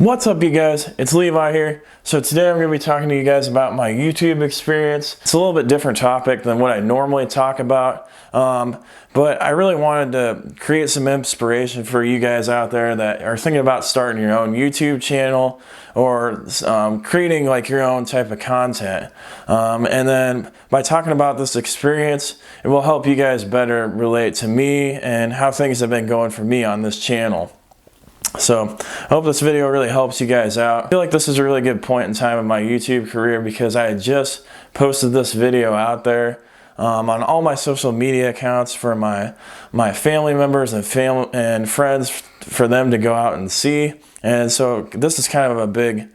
What's up, you guys? It's Levi here. So today I'm going to be talking to you guys about my YouTube experience. It's a little bit different topic than what I normally talk about, but I really wanted to create some inspiration for you guys out there that are thinking about starting your own YouTube channel or creating like your own type of content. And then by talking about this experience, it will help you guys better relate to me and how things have been going for me on this channel. So I hope this video really helps you guys out. I feel like this is a really good point in time in my YouTube career because I had just posted this video out there on all my social media accounts for my family members and friends for them to go out and see. And so this is kind of a big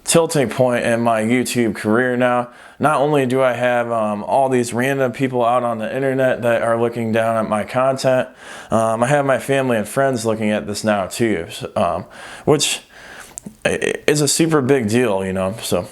tilting point in my YouTube career now. Not only do I have all these random people out on the internet that are looking down at my content, I have my family and friends looking at this now too, which is a super big deal, you know. So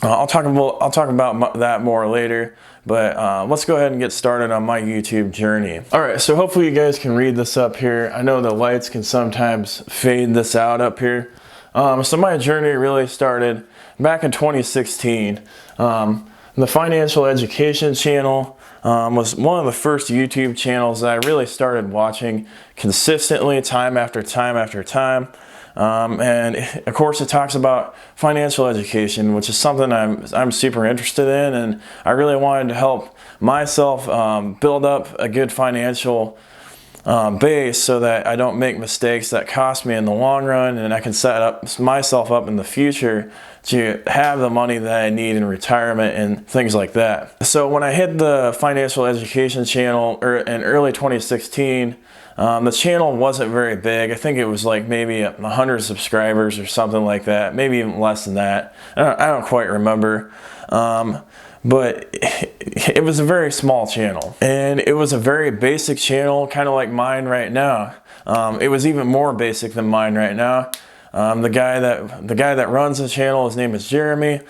I'll talk about that more later. But let's go ahead and get started on my YouTube journey. All right, so hopefully you guys can read this up here. I know the lights can sometimes fade this out up here. So my journey really started back in 2016. The financial education channel was one of the first YouTube channels that I really started watching consistently, time after time after time. And of course it talks about financial education, which is something I'm super interested in, and I really wanted to help myself build up a good financial base so that I don't make mistakes that cost me in the long run, and I can set myself up in the future to have the money that I need in retirement and things like that. So when I hit the financial education channel in early 2016, the channel wasn't very big. I think it was like maybe 100 subscribers or something like that, maybe even less than that. I don't quite remember. But it was a very small channel, and it was a very basic channel, kind of like mine right now. It was even more basic than mine right now. The guy that runs the channel, his name is Jeremy.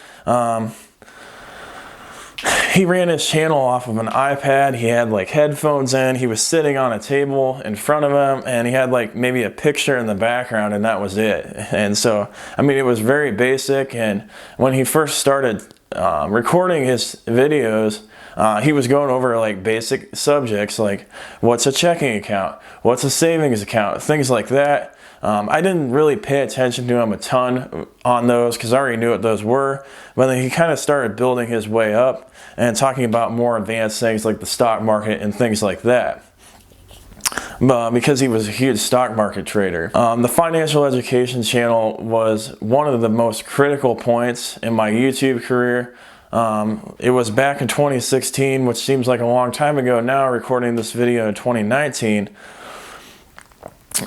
He ran his channel off of an iPad. He had like headphones in. He was sitting on a table in front of him, and he had like maybe a picture in the background, and that was it. And so, I mean, it was very basic. And when he first started recording his videos, he was going over like basic subjects like what's a checking account, what's a savings account, things like that. I didn't really pay attention to him a ton on those because I already knew what those were, but then he kind of started building his way up and talking about more advanced things like the stock market and things like that. Because he was a huge stock market trader. The financial education channel was one of the most critical points in my YouTube career. It was back in 2016, which seems like a long time ago now, recording this video in 2019.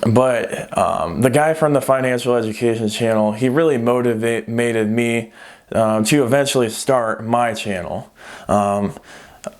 But the guy from the financial education channel, he really motivated me to eventually start my channel.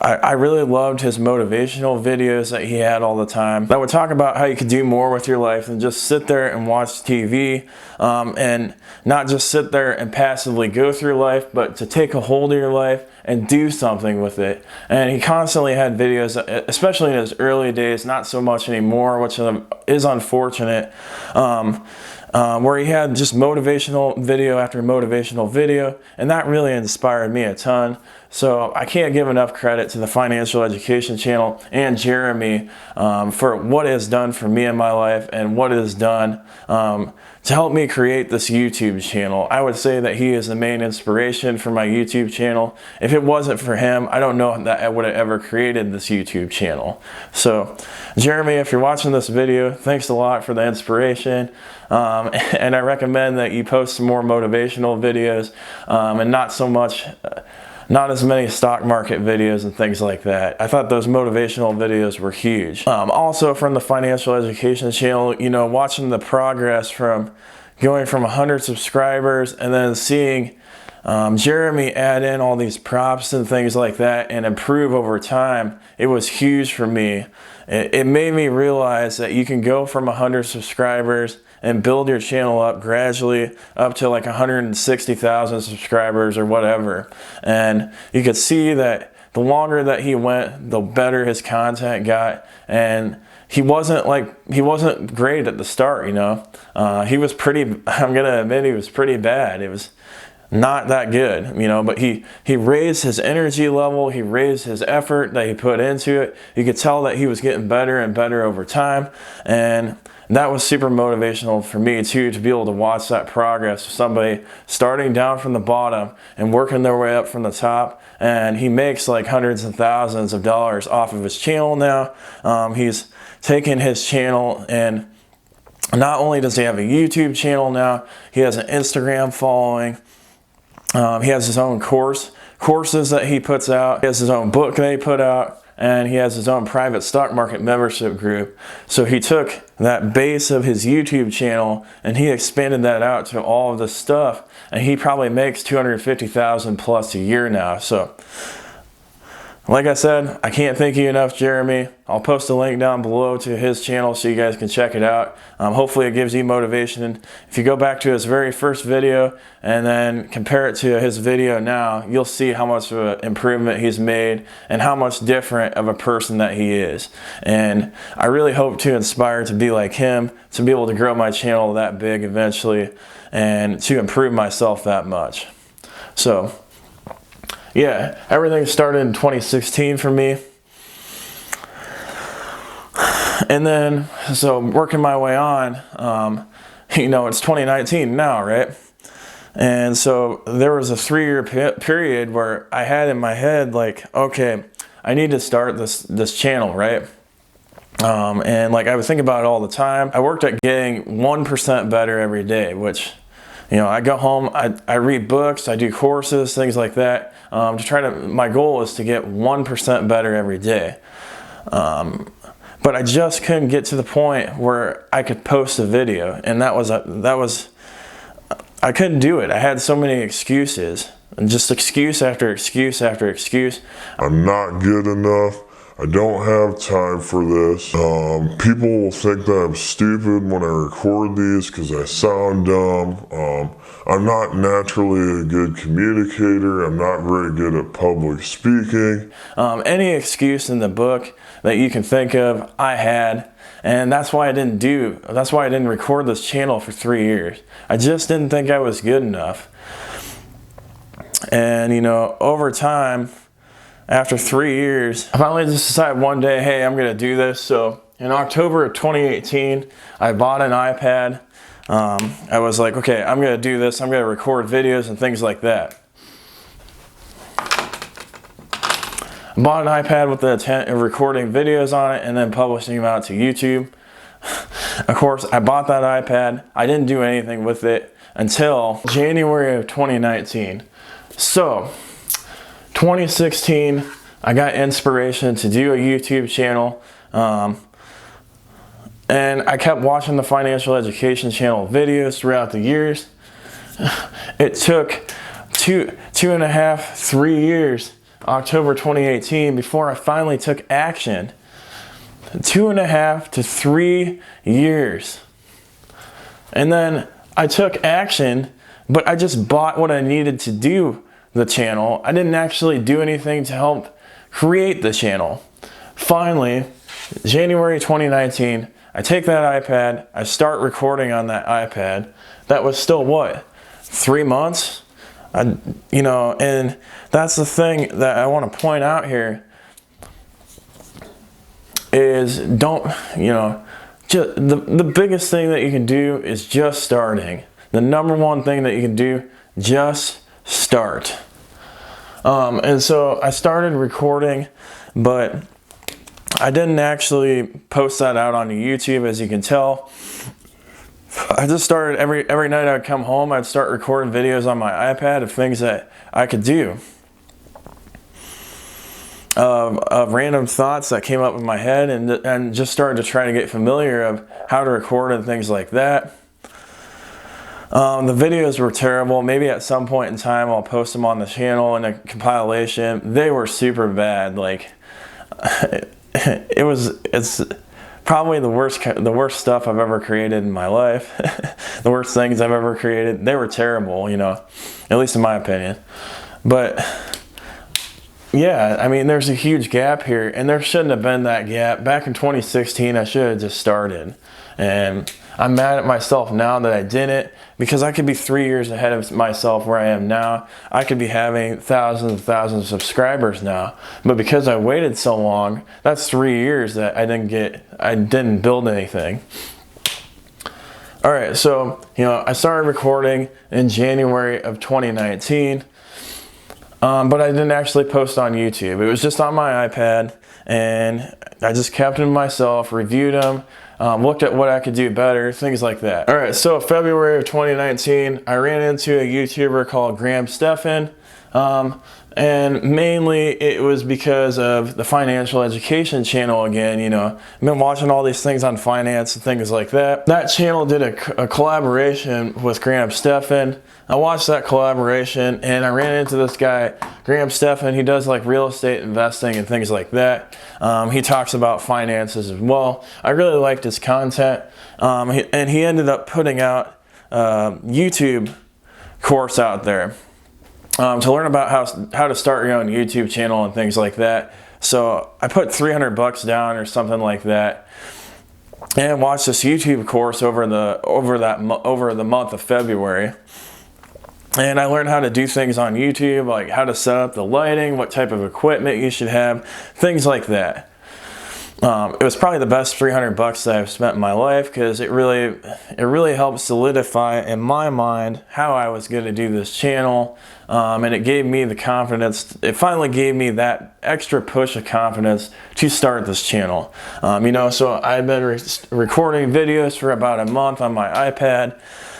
I really loved his motivational videos that he had all the time that would talk about how you could do more with your life than just sit there and watch TV, and not just sit there and passively go through life, but to take a hold of your life and do something with it. And he constantly had videos, especially in his early days, not so much anymore, which is unfortunate, where he had just motivational video after motivational video, and that really inspired me a ton. So I can't give enough credit to the financial education channel and Jeremy for what it has done for me in my life and what it has done to help me create this YouTube channel. I would say that he is the main inspiration for my YouTube channel. If it wasn't for him, I don't know that I would have ever created this YouTube channel. So Jeremy, if you're watching this video, thanks a lot for the inspiration. And I recommend that you post some more motivational videos and not as many stock market videos and things like that. I thought those motivational videos were huge. Also from the financial education channel, you know, watching the progress from going from 100 subscribers and then seeing Jeremy add in all these props and things like that and improve over time, it was huge for me. It made me realize that you can go from 100 subscribers and build your channel up gradually up to like 160,000 subscribers or whatever. And you could see that the longer that he went, the better his content got, and he wasn't great at the start, you know. He was pretty, I'm gonna admit, he was pretty bad. It was not that good, you know, but he raised his energy level, he raised his effort that he put into it. You could tell that he was getting better and better over time, and that was super motivational for me too, to be able to watch that progress of somebody starting down from the bottom and working their way up from the top. And he makes like hundreds of thousands of dollars off of his channel now. He's taken his channel, and not only does he have a YouTube channel now, he has an Instagram following. He has his own courses that he puts out. He has his own book that he put out, and he has his own private stock market membership group. So he took that base of his YouTube channel and he expanded that out to all of this stuff, and he probably makes $250,000 plus a year now. So like I said, I can't thank you enough, Jeremy. I'll post a link down below to his channel so you guys can check it out. Hopefully it gives you motivation. If you go back to his very first video and then compare it to his video now, you'll see how much of an improvement he's made and how much different of a person that he is. And I really hope to inspire to be like him, to be able to grow my channel that big eventually, and to improve myself that much. So yeah, everything started in 2016 for me. And then, so working my way on, you know, it's 2019 now, right? And so there was a 3-year period where I had in my head, like, okay, I need to start this channel, right? And like I would think about it all the time. I worked at getting 1% better every day, which, you know, I go home, I read books, I do courses, things like that. My goal is to get 1% better every day. But I just couldn't get to the point where I could post a video, and I couldn't do it. I had so many excuses, and just excuse after excuse after excuse. I'm not good enough. I don't have time for this. People will think that I'm stupid when I record these because I sound dumb. I'm not naturally a good communicator. I'm not very good at public speaking. Any excuse in the book that you can think of, I had, and that's why I didn't record this channel for 3 years. I just didn't think I was good enough. And you know, over time, after 3 years, I finally just decided one day, hey, I'm gonna do this. So in October of 2018, I bought an iPad. I was like, okay, I'm gonna do this. I'm gonna record videos and things like that. I bought an iPad with the intent of recording videos on it and then publishing them out to YouTube. Of course, I bought that iPad. I didn't do anything with it until January of 2019. So 2016, I got inspiration to do a YouTube channel, and I kept watching the financial education channel videos throughout the years. It took two and a half, 3 years, October 2018, before I finally took action. 2.5 to 3 years. And then I took action, but I just bought what I needed to do the channel. I didn't actually do anything to help create the channel. Finally, January 2019, I take that iPad, I start recording on that iPad. That was still what, 3 months? You know, and that's the thing that I want to point out here is just the biggest thing that you can do is just starting. The number one thing that you can do, just start. And so I started recording, but I didn't actually post that out on YouTube, as you can tell. I just started every night I'd come home, I'd start recording videos on my iPad of things that I could do. Of random thoughts that came up in my head, and just started to try to get familiar of how to record and things like that. The videos were terrible. Maybe at some point in time I'll post them on the channel in a compilation. They were super bad. Like it's probably the worst stuff I've ever created in my life. The worst things I've ever created. They were terrible, you know, at least in my opinion. But yeah, I mean, there's a huge gap here, and there shouldn't have been that gap. Back in 2016, I should have just started. And I'm mad at myself now that I didn't, because I could be 3 years ahead of myself where I am now. I could be having thousands and thousands of subscribers now. But because I waited so long, that's 3 years that I didn't build anything. All right, so, I started recording in January of 2019. But I didn't actually post on YouTube. It was just on my iPad, and I just kept them myself, reviewed them, looked at what I could do better, things like that. All right, so February of 2019, I ran into a YouTuber called Graham Stephan, and mainly it was because of the financial education channel again. I've been watching all these things on finance and things like that. That channel did a collaboration with Graham Stephan. I watched that collaboration, and I ran into this guy, Graham Stephan. He does like real estate investing and things like that. He talks about finances as well. I really liked his content, and he ended up putting out a YouTube course out there to learn about how to start your own YouTube channel and things like that. So I put $300 down or something like that, and watched this YouTube course over the month of February. And I learned how to do things on YouTube, like how to set up the lighting, what type of equipment you should have, things like that. It was probably the best $300 that I've spent in my life, because it really helped solidify in my mind how I was going to do this channel, and it gave me the confidence. It finally gave me that extra push of confidence to start this channel. So I've been recording videos for about a month on my iPad.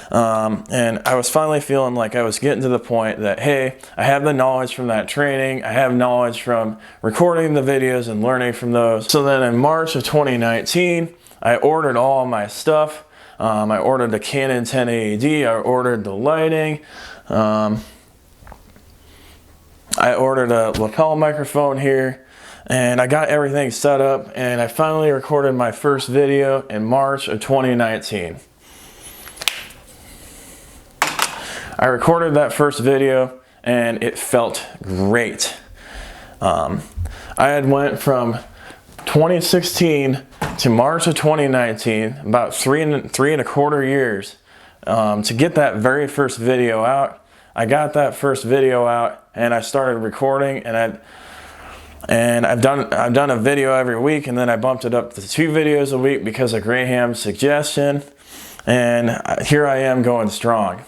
And I was finally feeling like I was getting to the point that, hey, I have the knowledge from that training. I have knowledge from recording the videos and learning from those. So then in March of 2019, I ordered all of my stuff. I ordered the Canon 1080D. I ordered the lighting. I ordered a lapel microphone here. And I got everything set up. And I finally recorded my first video in March of 2019. I recorded that first video, and it felt great. I had went from 2016 to March of 2019, about three and a quarter years, to get that very first video out. I got that first video out, and I started recording, and I've done a video every week, and then I bumped it up to 2 videos a week because of Graham's suggestion, and here I am going strong.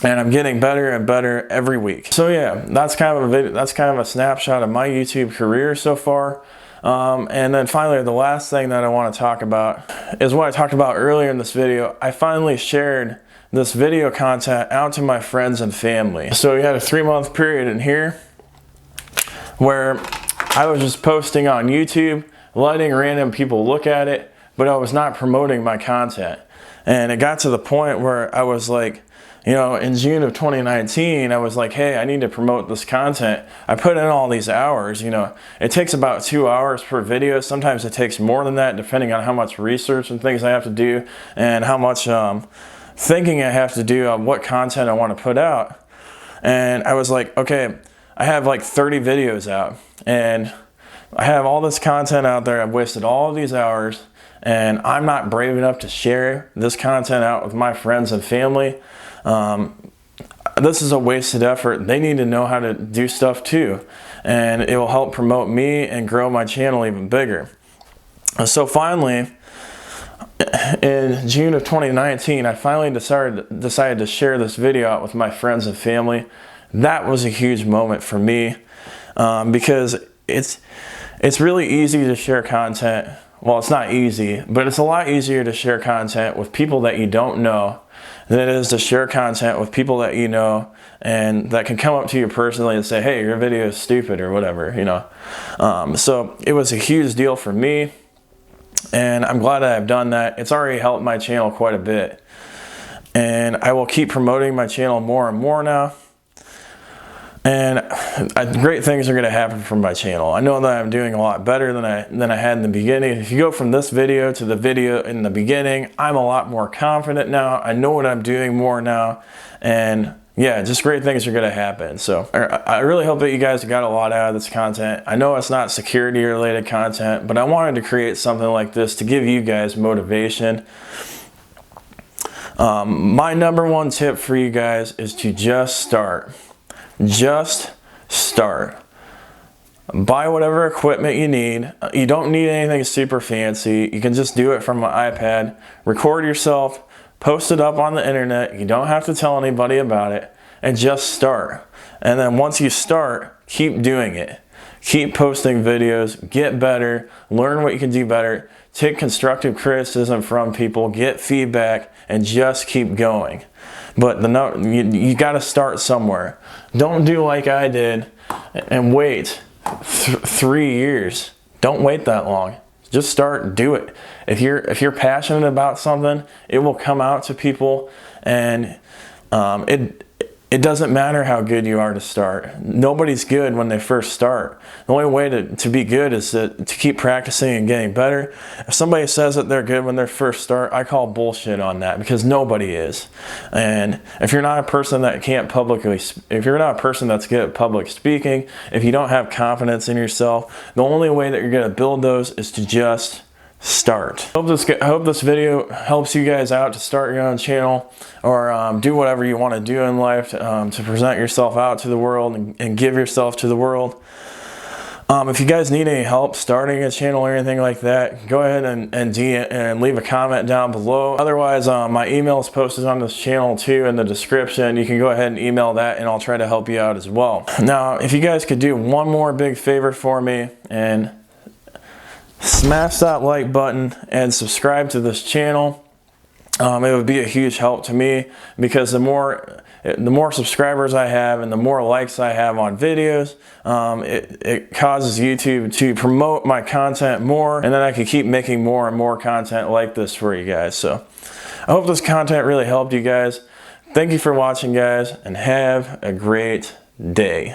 And I'm getting better and better every week. So yeah, that's kind of a snapshot of my YouTube career so far. And then finally, the last thing that I want to talk about is what I talked about earlier in this video. I finally shared this video content out to my friends and family. So we had a 3-month period in here where I was just posting on YouTube, letting random people look at it, but I was not promoting my content. And it got to the point where I was like, in June of 2019, I was like, hey, I need to promote this content. I put in all these hours. It takes about 2 hours per video. Sometimes it takes more than that, depending on how much research and things I have to do, and how much thinking I have to do on what content I want to put out. And I was like, okay, I have like 30 videos out, and I have all this content out there. I've wasted all of these hours, and I'm not brave enough to share this content out with my friends and family. This is a wasted effort. They need to know how to do stuff too, and it will help promote me and grow my channel even bigger. So finally, in June of 2019, I finally decided to share this video out with my friends and family. That was a huge moment for me, because it's really easy to share content. Well, it's not easy, but it's a lot easier to share content with people that you don't know than it is to share content with people that you know, and that can come up to you personally and say, hey, your video is stupid or whatever, So it was a huge deal for me, and I'm glad that I've done that. It's already helped my channel quite a bit, and I will keep promoting my channel more and more now. And great things are going to happen from my channel. I know that I'm doing a lot better than I had in the beginning. If you go from this video to the video in the beginning, I'm a lot more confident now. I know what I'm doing more now, and yeah, just great things are going to happen. So I really hope that you guys got a lot out of this content. I know it's not security related content, but I wanted to create something like this to give you guys motivation. My number one tip for you guys is to just start. Just start. Buy whatever equipment you need. You don't need anything super fancy. You can just do it from an iPad. Record yourself, post it up on the internet. You don't have to tell anybody about it, and just start. And then once you start, keep doing it. Keep posting videos, get better, learn what you can do better, take constructive criticism from people, get feedback, and just keep going. But you got to start somewhere. Don't do like I did and wait 3 years. Don't wait that long. Just start, do it. If you're passionate about something, it will come out to people, and it doesn't matter how good you are to start. Nobody's good when they first start. The only way to be good is to keep practicing and getting better. If somebody says that they're good when they first start, I call bullshit on that, because nobody is. And if you're not a person that can't if you're not a person that's good at public speaking, if you don't have confidence in yourself, the only way that you're going to build those is to just start. I hope this video helps you guys out to start your own channel, or do whatever you want to do in life to present yourself out to the world and give yourself to the world. If you guys need any help starting a channel or anything like that, go ahead and leave a comment down below. Otherwise, my email is posted on this channel too in the description. You can go ahead and email that, and I'll try to help you out as well. Now, if you guys could do one more big favor for me and smash that like button and subscribe to this channel. It would be a huge help to me, because the more subscribers I have and the more likes I have on videos, it causes YouTube to promote my content more, and then I can keep making more and more content like this for you guys. So I hope this content really helped you guys. Thank you for watching, guys, and have a great day.